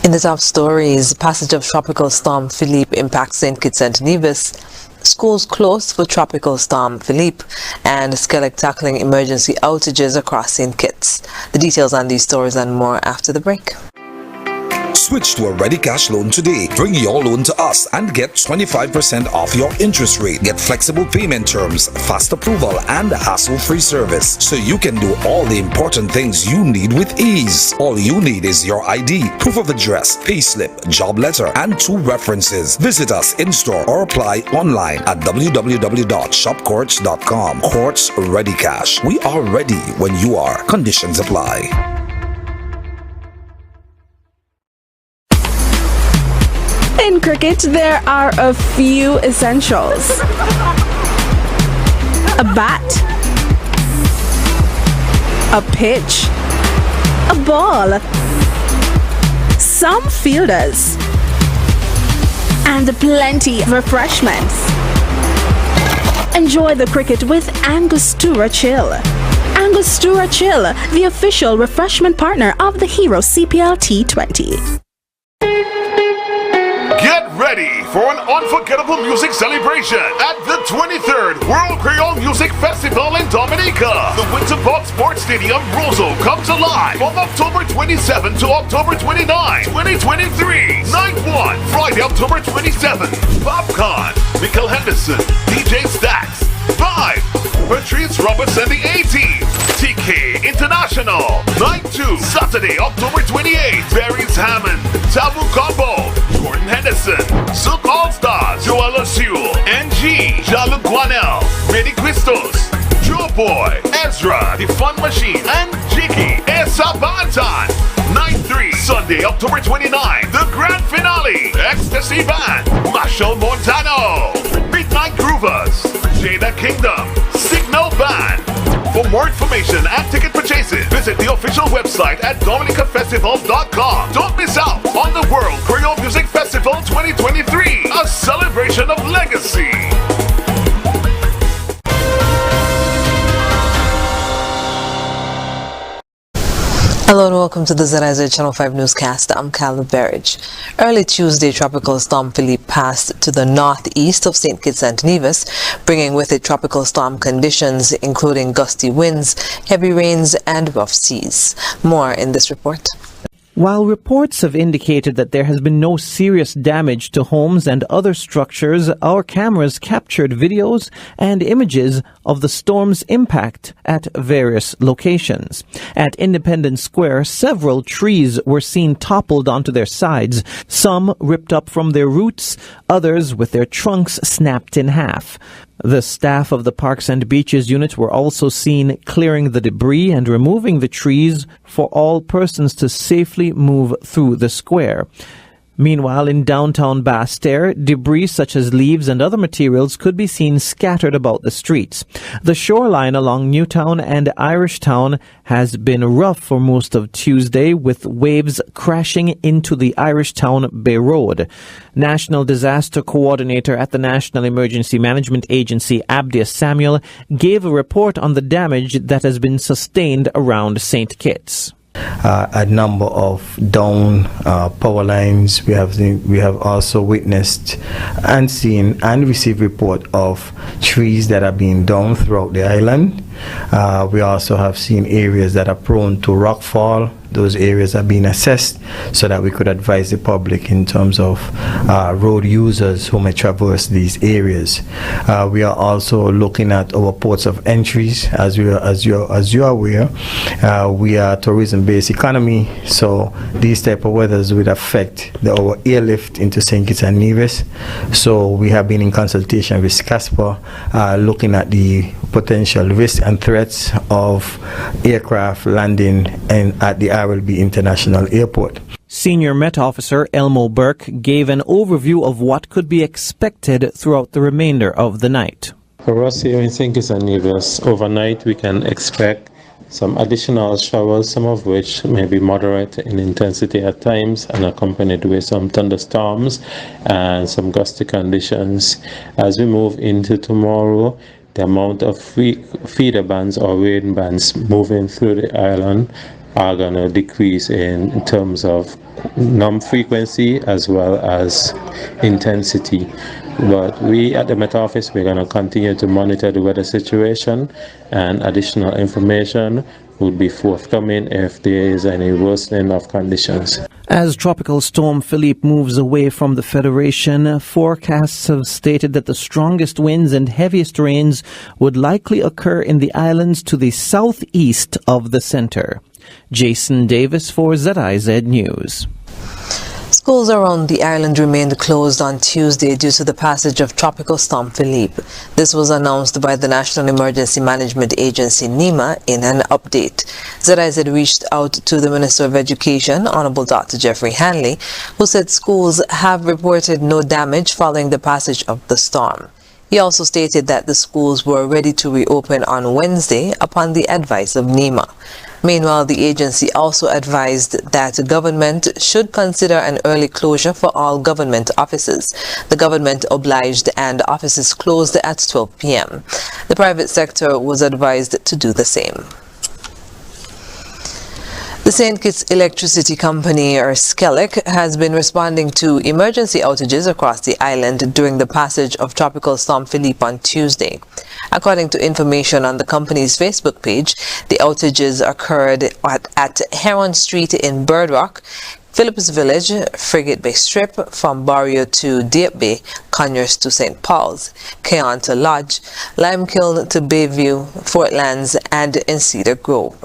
In the top stories, passage of Tropical Storm Philippe impacts St. Kitts and Nevis, schools closed for Tropical Storm Philippe, and Skellig tackling emergency outages across St. Kitts. The details on these stories and more after the break. Switch to a Ready Cash loan today. Bring your loan to us and get 25% off your interest rate. Get flexible payment terms, fast approval, and hassle-free service, so you can do all the important things you need with ease. All you need is your ID, proof of address, payslip, job letter, and 2 references. Visit us in-store or apply online at www.shopcourts.com. Courts Ready Cash. We are ready when you are. Conditions apply. In cricket, there are a few essentials: a bat, a pitch, a ball, some fielders, and plenty of refreshments. Enjoy the cricket with Angostura Chill. Angostura Chill, the official refreshment partner of the Hero CPL T20. Get ready for an unforgettable music celebration at the 23rd World Creole Music Festival in Dominica. The Winter Park Sports Stadium, Roseau, comes alive from October 27 to October 29, 2023. Night 1, Friday, October 27. Popcorn, Michael Henderson, DJ Stax. 5, Patrice Roberts and the A-Team. TK International. Night 2, Saturday, October 28. Barry's Hammond, Tabu Combo, Gordon Henderson, Zook All-Stars, Joella Sewell, NG, Jean-Luc Guanel, Benny Quistos, Joe Boy, Ezra, The Fun Machine, and Jiggy Esa Bantan. Night 3, Sunday, October 29. The grand finale, Ecstasy Band, Marshall Montano, Midnight Groovers, Jada Kingdom, Signal Band. For more information and ticket purchases, visit the official website at dominicafestival.com. Don't miss out on the World Creole Music Festival 2023, a celebration of legacy. Hello and welcome to the ZIZ Channel 5 newscast. I'm Caleb Berridge. Early Tuesday, Tropical Storm Philippe passed to the northeast of St. Kitts and Nevis, bringing with it tropical storm conditions, including gusty winds, heavy rains, and rough seas. More in this report. While reports have indicated that there has been no serious damage to homes and other structures, our cameras captured videos and images of the storm's impact at various locations. At Independence Square, several trees were seen toppled onto their sides, some ripped up from their roots, others with their trunks snapped in half. The staff of the Parks and Beaches unit were also seen clearing the debris and removing the trees for all persons to safely move through the square. Meanwhile, in downtown Basse-Terre, debris such as leaves and other materials could be seen scattered about the streets. The shoreline along Newtown and Irishtown has been rough for most of Tuesday, with waves crashing into the Irishtown Bay Road. National Disaster Coordinator at the National Emergency Management Agency, Abdias Samuel, gave a report on the damage that has been sustained around St. Kitts. A number of down power lines. We have also witnessed and seen and received report of trees that are being down throughout the island. We also have seen areas that are prone to rockfall. Those areas are being assessed so that we could advise the public in terms of road users who may traverse these areas. We are also looking at our ports of entries. As you are aware, we are a tourism-based economy, so these type of weathers would affect our airlift into St. Kitts and Nevis. So we have been in consultation with CASPA, looking at the potential risks and threats of aircraft landing at the RLB International Airport. Senior Met Officer Elmo Burke gave an overview of what could be expected throughout the remainder of the night. For us here in St. Kitts and Nevis, overnight we can expect some additional showers, some of which may be moderate in intensity at times and accompanied with some thunderstorms and some gusty conditions. As we move into tomorrow, the amount of feeder bands or rain bands moving through the island are going to decrease in terms of frequency as well as intensity. But we at the Met Office, we're going to continue to monitor the weather situation, and additional information will be forthcoming if there is any worsening of conditions. As Tropical Storm Philippe moves away from the Federation, forecasts have stated that the strongest winds and heaviest rains would likely occur in the islands to the southeast of the center. Jason Davis for ZIZ News. Schools around the island remained closed on Tuesday due to the passage of Tropical Storm Philippe. This was announced by the National Emergency Management Agency, NEMA, in an update. ZIZ reached out to the Minister of Education, Honorable Dr. Jeffrey Hanley, who said schools have reported no damage following the passage of the storm. He also stated that the schools were ready to reopen on Wednesday upon the advice of NEMA. Meanwhile, the agency also advised that the government should consider an early closure for all government offices. The government obliged and offices closed at 12 p.m. The private sector was advised to do the same. The St. Kitts Electricity Company, or SCELEC, has been responding to emergency outages across the island during the passage of Tropical Storm Philippe on Tuesday. According to information on the company's Facebook page, the outages occurred at Heron Street in Bird Rock, Phillips Village, Frigate Bay Strip, from Barrio to Deep Bay, Conyers to St. Paul's, Keon to Lodge, Limekiln to Bayview, Fort Lands, and in Cedar Grove.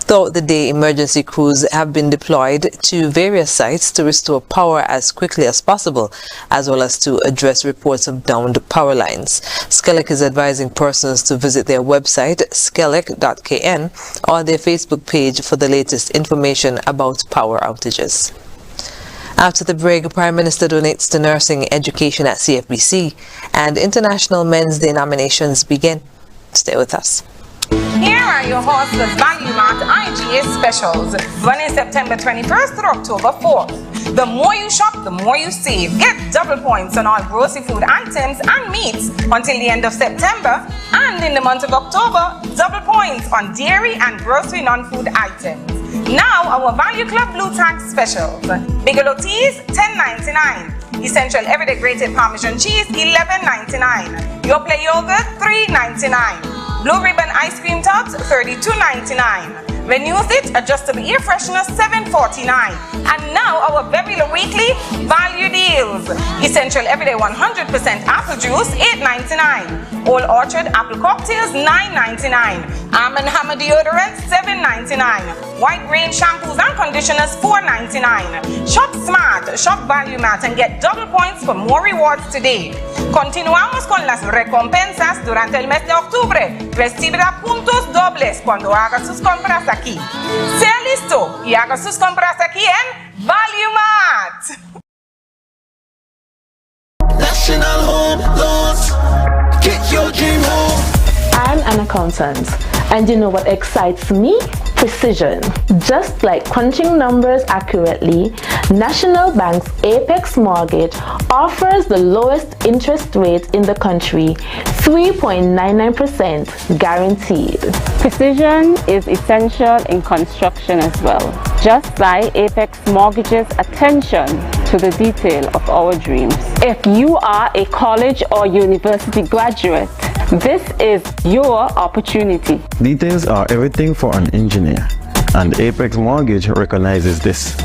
Throughout the day, emergency crews have been deployed to various sites to restore power as quickly as possible, as well as to address reports of downed power lines. SCELEC is advising persons to visit their website, skelec.kn, or their Facebook page for the latest information about power outages. After the break, Prime Minister donates to nursing education at CFBC, and International Men's Day nominations begin. Stay with us. Here are your Horseless Value Mart IGA specials running September 21st through October 4th. The more you shop, the more you save. Get double points on all grocery food items and meats until the end of September, and in the month of October, double points on dairy and grocery non-food items. Now our Value Club Blue Tax specials. Bigelow teas, $10.99. Essential Everyday Grated Parmesan Cheese, $11.99. Your Play Yogurt, $3.99. Blue Ribbon Ice Cream Tubs, $32.99. Renews It Adjustable Air Freshener, $7.49. And now our very low weekly value deals. Essential Everyday 100% Apple Juice, $8.99. Old Orchard Apple Cocktails, $9.99. Arm & Hammer Deodorant, $7.99. White Rain Shampoos and Conditioners, $4.99. Shop Smart, shop Value Mart and get double points for more rewards today. Continuamos con las recompensas durante el mes de octubre. Recibirá puntos dobles cuando haga sus compras aquí. Sea listo y haga sus compras aquí en Value Mart. National Home Loans. Get your dream home. I'm an accountant, and you know what excites me? Precision. Just like crunching numbers accurately, National Bank's Apex Mortgage offers the lowest interest rate in the country, 3.99% guaranteed. Precision is essential in construction as well. Just like Apex Mortgage's attention to the detail of our dreams. If you are a college or university graduate, this is your opportunity. Details are everything for an engineer, and Apex Mortgage recognizes this.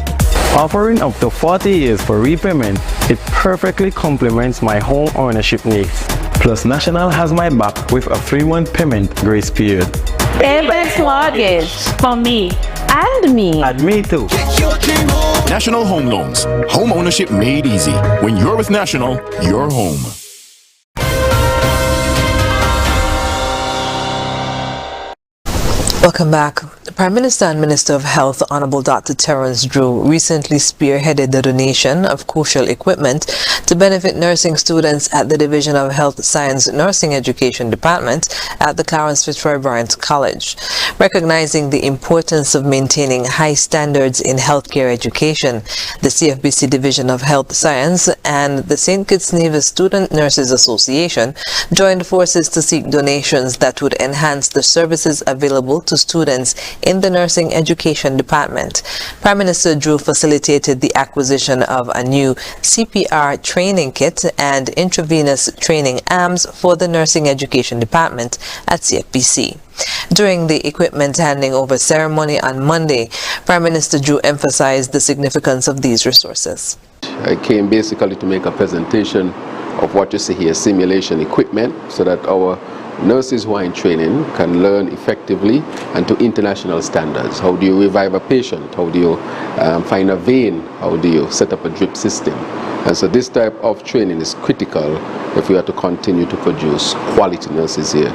Offering up to 40 years for repayment, it perfectly complements my home ownership needs. Plus, National has my back with a 3-month payment grace period. Apex Mortgage. For me. And me. And me too. National Home Loans. Home ownership made easy. When you're with National, you're home. Welcome back. The Prime Minister and Minister of Health, Honorable Dr. Terence Drew, recently spearheaded the donation of crucial equipment to benefit nursing students at the Division of Health Science Nursing Education Department at the Clarence Fitzroy Bryant College. Recognizing the importance of maintaining high standards in healthcare education, the CFBC Division of Health Science and the St. Kitts Nevis Student Nurses Association joined forces to seek donations that would enhance the services available to students in the nursing education department. Prime Minister Drew facilitated the acquisition of a new CPR training kit and intravenous training arms for the nursing education department at CFPC. During the equipment handing over ceremony on Monday, Prime Minister Drew emphasized the significance of these resources. I came basically to make a presentation of what you see here, simulation equipment, so that our nurses who are in training can learn effectively and to international standards. How do you revive a patient? How do you find a vein? How do you set up a drip system? And so this type of training is critical if we are to continue to produce quality nurses here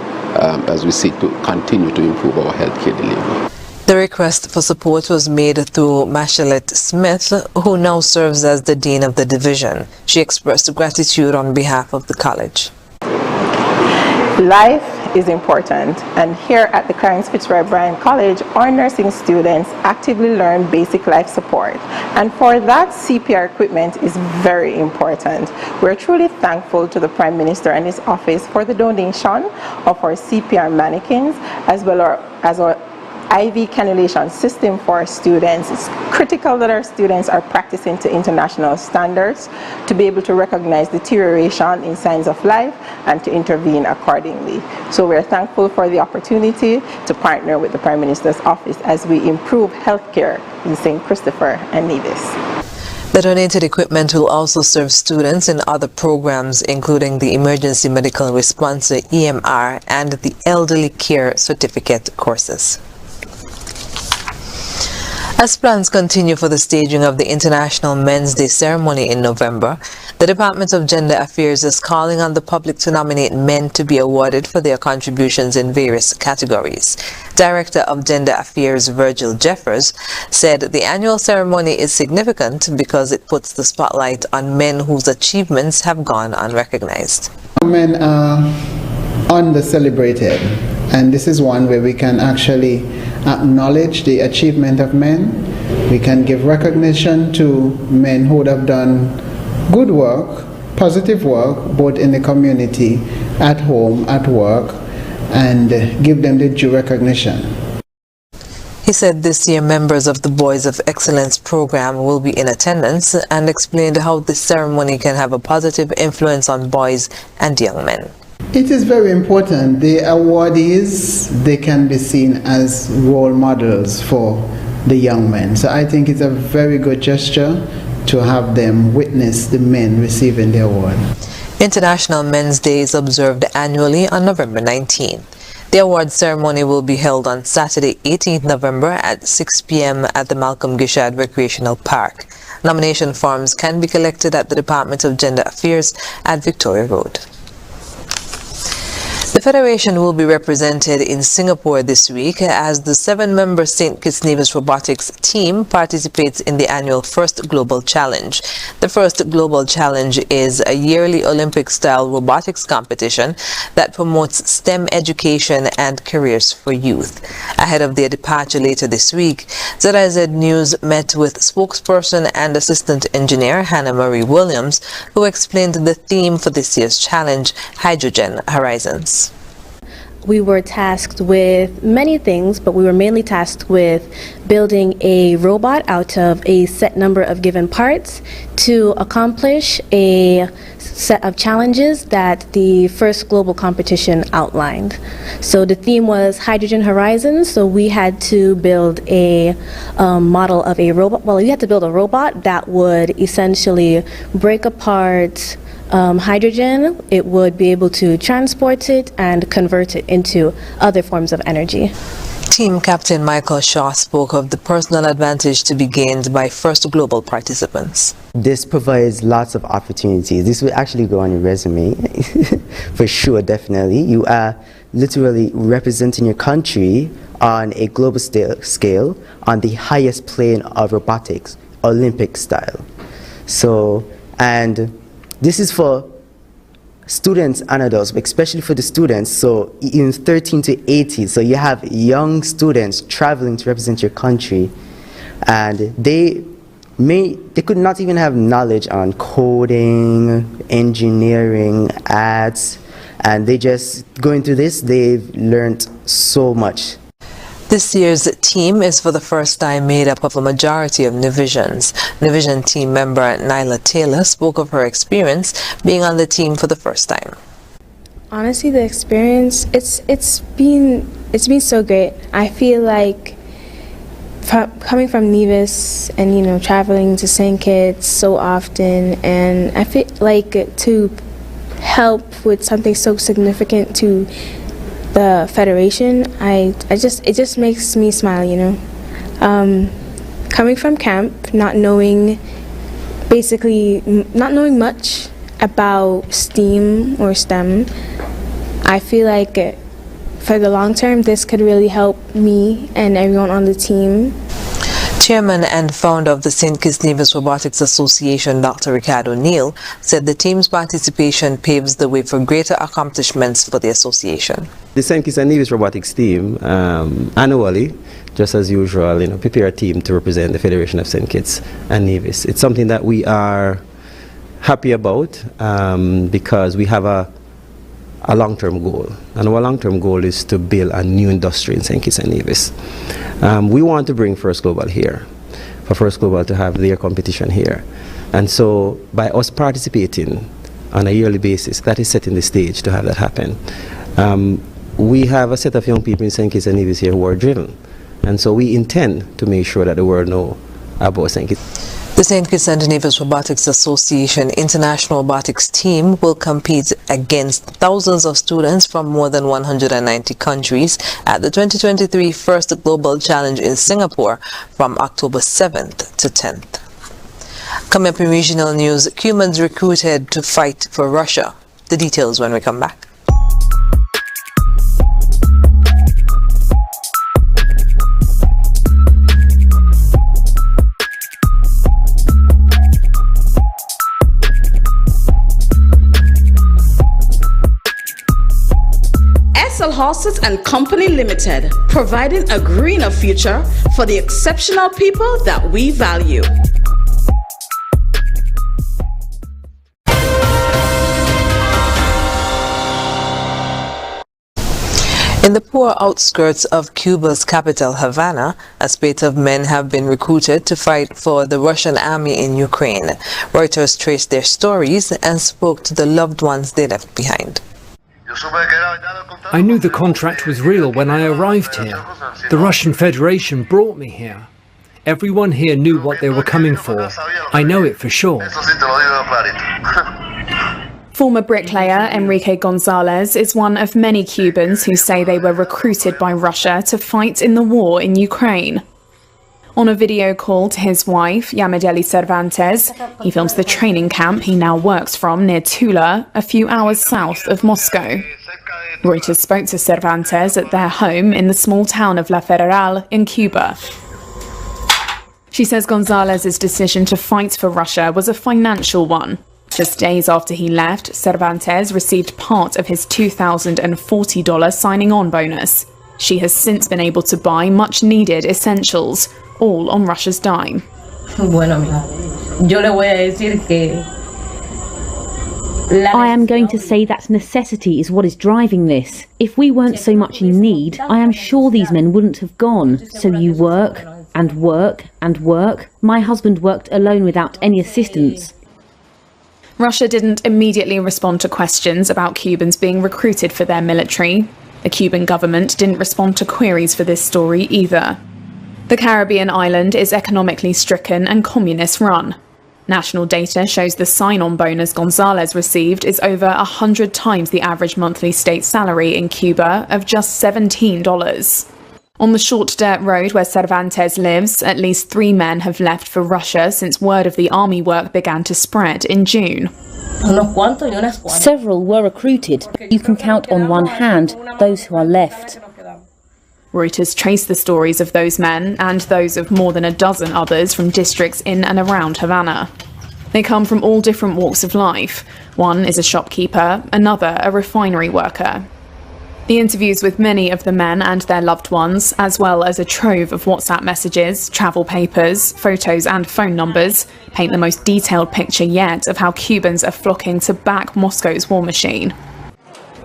as we seek to continue to improve our healthcare delivery. The request for support was made through Mashalet Smith, who now serves as the Dean of the Division. She expressed gratitude on behalf of the college. Life is important, and here at the Clarence Fitzroy Bryan College, our nursing students actively learn basic life support, and for that, CPR equipment is very important. We're truly thankful to the Prime Minister and his office for the donation of our CPR mannequins as well as our IV cannulation system for our students. It's critical that our students are practicing to international standards to be able to recognize deterioration in signs of life and to intervene accordingly. So we're thankful for the opportunity to partner with the Prime Minister's office as we improve healthcare in St. Christopher and Nevis. The donated equipment will also serve students in other programs, including the Emergency Medical Response EMR and the Elderly Care Certificate courses. As plans continue for the staging of the International Men's Day ceremony in November, the Department of Gender Affairs is calling on the public to nominate men to be awarded for their contributions in various categories. Director of Gender Affairs Virgil Jeffers said the annual ceremony is significant because it puts the spotlight on men whose achievements have gone unrecognized. Men are under-celebrated, and this is one where we can actually acknowledge the achievement of men. We can give recognition to men who would have done good work, positive work, both in the community, at home, at work, and give them the due recognition. He said this year members of the Boys of Excellence program will be in attendance and explained how this ceremony can have a positive influence on boys and young men. It is very important. The awardees, they can be seen as role models for the young men. So I think it's a very good gesture to have them witness the men receiving the award. International Men's Day is observed annually on November 19. The award ceremony will be held on Saturday, 18th November at 6 p.m. at the Malcolm Gishad Recreational Park. Nomination forms can be collected at the Department of Gender Affairs at Victoria Road. The Federation will be represented in Singapore this week as the 7-member St. Kitts Nevis Robotics team participates in the annual First Global Challenge. The First Global Challenge is a yearly Olympic-style robotics competition that promotes STEM education and careers for youth. Ahead of their departure later this week, ZIZ News met with spokesperson and assistant engineer Hannah Marie Williams, who explained the theme for this year's challenge, Hydrogen Horizons. We were tasked with many things, but we were mainly tasked with building a robot out of a set number of given parts to accomplish a set of challenges that the first global competition outlined. So the theme was Hydrogen Horizons, so we had to build a model of a robot. Well, we had to build a robot that would essentially break apart hydrogen. It would be able to transport it and convert it into other forms of energy. Team Captain Michael Shaw spoke of the personal advantage to be gained by First Global participants. This provides lots of opportunities. This will actually go on your resume, for sure, definitely. You are literally representing your country on a global scale on the highest plane of robotics, Olympic style. So, and this is for students and adults, especially for the students, so in 13 to 18, so you have young students traveling to represent your country, and they could not even have knowledge on coding, engineering, ads, and they just going through this, they've learned so much. This year's team is for the first time made up of a majority of Nivisions. Nivision team member Nyla Taylor spoke of her experience being on the team for the first time. Honestly, the experience, it's been so great. I feel like coming from Nevis and traveling to St. Kitts so often, and I feel like to help with something so significant to the Federation, it just makes me smile, coming from camp, not knowing much about STEAM or STEM, I feel like for the long term this could really help me and everyone on the team. Chairman and founder of the St. Kitts Nevis Robotics Association, Dr. Ricardo Neal, said the team's participation paves the way for greater accomplishments for the association. The St. Kitts and Nevis Robotics team annually, just as usual, prepare a team to represent the Federation of St. Kitts and Nevis. It's something that we are happy about because we have a long-term goal, and our long-term goal is to build a new industry in St. Kitts and Nevis. We want to bring First Global here, for First Global to have their competition here, and so by us participating on a yearly basis, that is setting the stage to have that happen. We have a set of young people in St. Kitts and Nevis here who are driven, and so we intend to make sure that the world know about St. Kitts. The St. Kitts and Nevis Robotics Association International Robotics team will compete against thousands of students from more than 190 countries at the 2023 First Global Challenge in Singapore from October 7th to 10th. Coming up in regional news, Cubans recruited to fight for Russia. The details when we come back. Horses and Company Limited, providing a greener future for the exceptional people that we value. In the poor outskirts of Cuba's capital, Havana, a spate of men have been recruited to fight for the Russian army in Ukraine. Reuters traced their stories and spoke to the loved ones they left behind. I knew the contract was real when I arrived here. The Russian Federation brought me here. Everyone here knew what they were coming for. I know it for sure. Former bricklayer Enrique Gonzalez is one of many Cubans who say they were recruited by Russia to fight in the war in Ukraine. On a video call to his wife, Yamadeli Cervantes, he films the training camp he now works from near Tula, a few hours south of Moscow. Reuters spoke to Cervantes at their home in the small town of La Federal in Cuba. She says Gonzalez's decision to fight for Russia was a financial one. Just days after he left, Cervantes received part of his $2,040 signing-on bonus. She has since been able to buy much-needed essentials, all on Russia's dime. I am going to say that necessity is what is driving this. If we weren't so much in need, I am sure these men wouldn't have gone. So you work and work and work. My husband worked alone without any assistance. Russia didn't immediately respond to questions about Cubans being recruited for their military. The Cuban government didn't respond to queries for this story either. The Caribbean island is economically stricken and communist-run. National data shows the sign-on bonus Gonzalez received is over 100 times the average monthly state salary in Cuba of just $17. On the short dirt road where Cervantes lives, at least 3 men have left for Russia since word of the army work began to spread in June. Several were recruited, but you can count on one hand those who are left. Reuters traced the stories of those men and those of more than a dozen others from districts in and around Havana. They come from all different walks of life. One is a shopkeeper, another a refinery worker. The interviews with many of the men and their loved ones, as well as a trove of WhatsApp messages, travel papers, photos and phone numbers, paint the most detailed picture yet of how Cubans are flocking to back Moscow's war machine.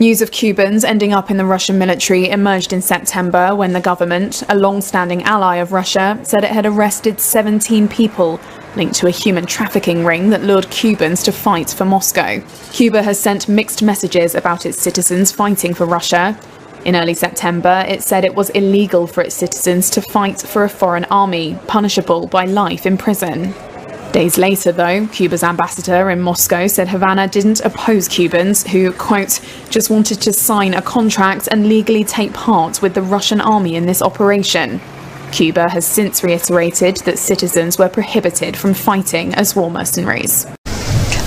News of Cubans ending up in the Russian military emerged in September when the government, a long-standing ally of Russia, said it had arrested 17 people linked to a human trafficking ring that lured Cubans to fight for Moscow. Cuba has sent mixed messages about its citizens fighting for Russia. In early September, it said it was illegal for its citizens to fight for a foreign army, punishable by life in prison. Days later, though, Cuba's ambassador in Moscow said Havana didn't oppose Cubans who, quote, just wanted to sign a contract and legally take part with the Russian army in this operation. Cuba has since reiterated that citizens were prohibited from fighting as war mercenaries.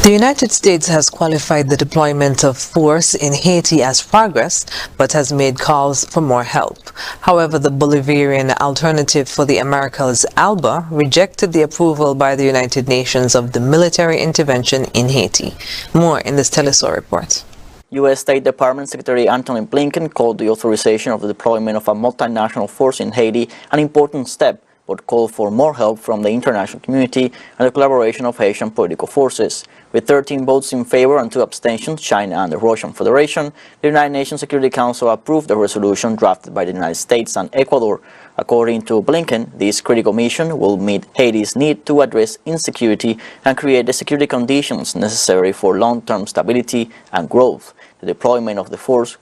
The United States has qualified the deployment of force in Haiti as progress, but has made calls for more help. However, the Bolivarian Alternative for the Americas, ALBA, rejected the approval by the United Nations of the military intervention in Haiti. More in this Telesaur report. U.S. State Department Secretary Antony Blinken called the authorization of the deployment of a multinational force in Haiti an important step, but called for more help from the international community and the collaboration of Haitian political forces. With 13 votes in favor and 2 abstentions, China and the Russian Federation, the United Nations Security Council approved the resolution drafted by the United States and Ecuador. According to Blinken, this critical mission will meet Haiti's need to address insecurity and create the security conditions necessary for long-term stability and growth. The deployment of the force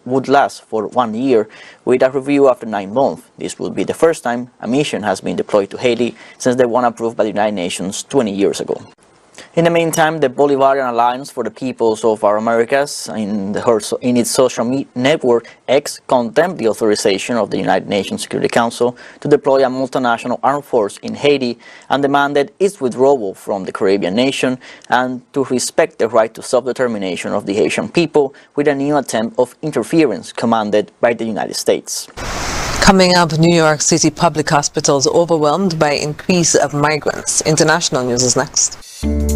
would last for 1 year, with a review after 9 months. This would be the first time a mission has been deployed to Haiti since the one approved by the United Nations 20 years ago. In the meantime, the Bolivarian Alliance for the Peoples of our Americas, in its social network X, condemned the authorization of the United Nations Security Council to deploy a multinational armed force in Haiti and demanded its withdrawal from the Caribbean nation and to respect the right to self-determination of the Haitian people with a new attempt of interference commanded by the United States. Coming up, New York City public hospitals overwhelmed by increase of migrants. International news is next.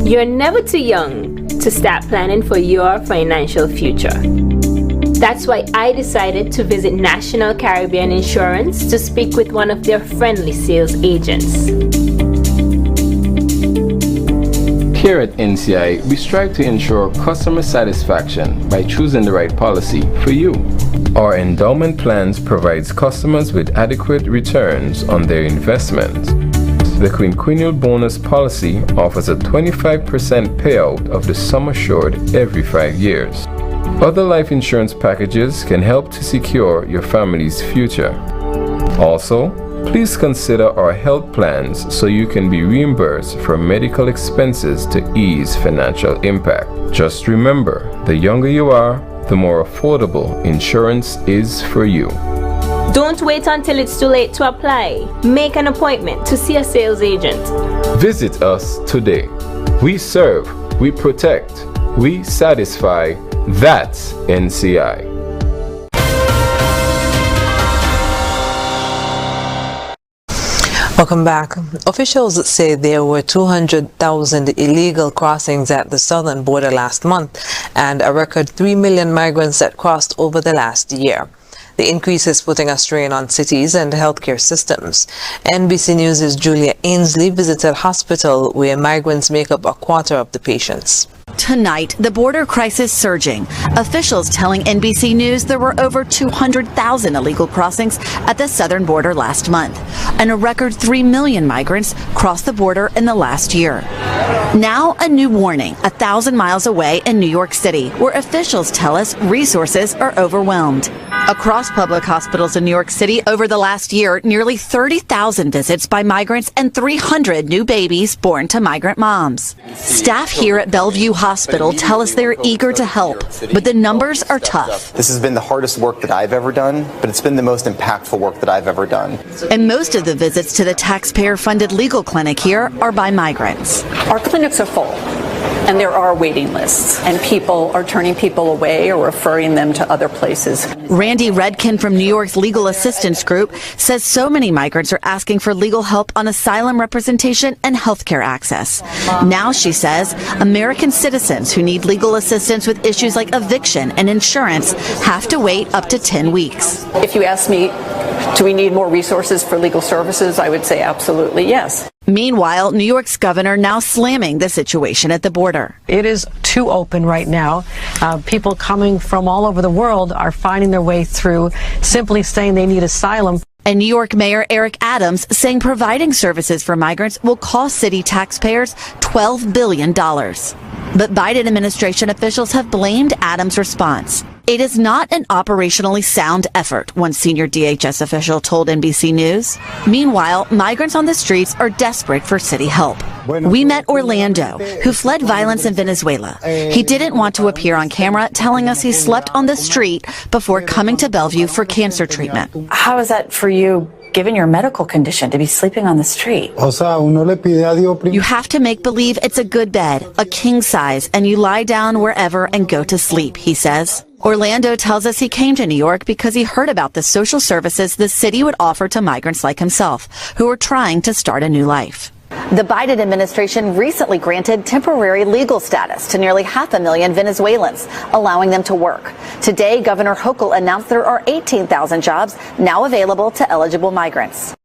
You're never too young to start planning for your financial future. That's why I decided to visit National Caribbean Insurance to speak with one of their friendly sales agents. Here at NCI, we strive to ensure customer satisfaction by choosing the right policy for you. Our endowment plans provides customers with adequate returns on their investment. The quinquennial bonus policy offers a 25% payout of the sum assured every 5 years. Other life insurance packages can help to secure your family's future. Also, please consider our health plans so you can be reimbursed for medical expenses to ease financial impact. Just remember, the younger you are, the more affordable insurance is for you. Don't wait until it's too late to apply. Make an appointment to see a sales agent. Visit us today. We serve, we protect, we satisfy. That's NCI. Welcome back. Officials say there were 200,000 illegal crossings at the southern border last month and a record 3 million migrants that crossed over the last year. The increase is putting a strain on cities and healthcare systems. NBC News' Julia Ainsley visited a hospital where migrants make up a quarter of the patients. Tonight, the border crisis surging. Officials telling NBC News there were over 200,000 illegal crossings at the southern border last month, and a record 3 million migrants crossed the border in the last year. Now, a new warning 1,000 miles away in New York City, where officials tell us resources are overwhelmed. Across public hospitals in New York City over the last year, nearly 30,000 visits by migrants and 300 new babies born to migrant moms. Staff here at Bellevue Hospital tell us they're eager to help, but the numbers are tough. This has been the hardest work that I've ever done, but it's been the most impactful work that I've ever done. And most of the visits to the taxpayer-funded legal clinic here are by migrants. Our clinics are full, and there are waiting lists, and people are turning people away or referring them to other places. Randy Redkin from New York's Legal Assistance Group says so many migrants are asking for legal help on asylum representation and health care access. Now, she says, American citizens who need legal assistance with issues like eviction and insurance have to wait up to 10 weeks. If you ask me, do we need more resources for legal services? I would say absolutely yes. Meanwhile, New York's governor now slamming the situation at the border. It is too open right now. People coming from all over the world are finding their way through, simply saying they need asylum. And New York Mayor Eric Adams saying providing services for migrants will cost city taxpayers $12 billion. But Biden administration officials have blamed Adams' response. It is not an operationally sound effort, one senior DHS official told NBC News. Meanwhile, migrants on the streets are desperate for city help. We met Orlando, who fled violence in Venezuela. He didn't want to appear on camera, telling us he slept on the street before coming to Bellevue for cancer treatment. How is that for you, given your medical condition, to be sleeping on the street? You have to make believe it's a good bed, a king size, and you lie down wherever and go to sleep, he says. Orlando tells us he came to New York because he heard about the social services the city would offer to migrants like himself, who are trying to start a new life. The Biden administration recently granted temporary legal status to nearly 500,000 Venezuelans, allowing them to work. Today, Governor Hochul announced there are 18,000 jobs now available to eligible migrants.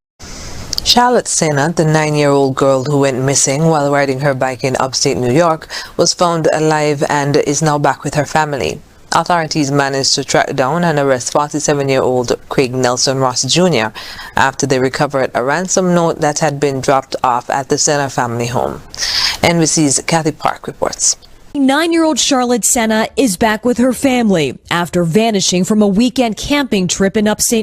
Charlotte Sena, the 9-year-old girl who went missing while riding her bike in upstate New York, was found alive and is now back with her family. Authorities managed to track down and arrest 47-year-old Craig Nelson Ross Jr. after they recovered a ransom note that had been dropped off at the Sena family home. NBC's Kathy Park reports. 9-year-old Charlotte Sena is back with her family after vanishing from a weekend camping trip in upstate